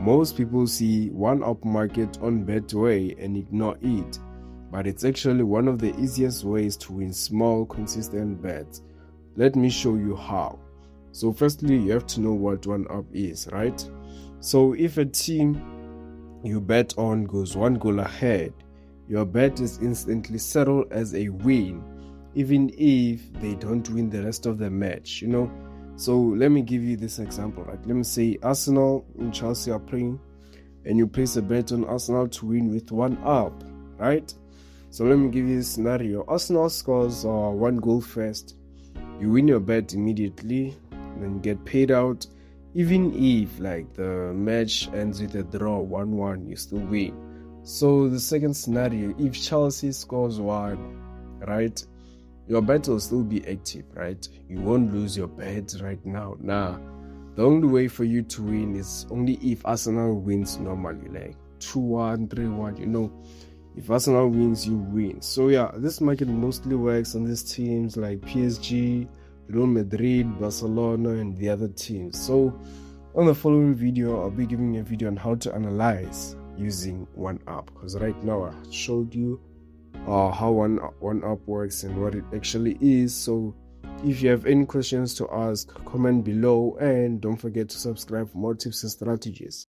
Most people see one up market on Betway and ignore it, but it's actually one of the easiest ways to win small, consistent bets. Let me show you how. So firstly, you have to know what one up is, right? So if a team you bet on goes one goal ahead, your bet is instantly settled as a win, even if they don't win the rest of the match, So let me give you this example. Like, let me say Arsenal and Chelsea are playing, and you place a bet on Arsenal to win with one up, right? So let me give you a scenario. Arsenal scores one goal first. You win your bet immediately, then get paid out. Even if the match ends with a draw 1-1, you still win. So the second scenario, if Chelsea scores one, right, your bet will still be active, right? You won't lose your bet right now. The only way for you to win is only if Arsenal wins normally, like 2-1, 3-1, If Arsenal wins, you win. So yeah, this market mostly works on these teams like PSG, Real Madrid, Barcelona, and the other teams. So on the following video, I'll be giving you a video on how to analyze using one up, because right now I showed you how one up works and what it actually is. So if you have any questions to ask, comment below, and don't forget to subscribe for more tips and strategies.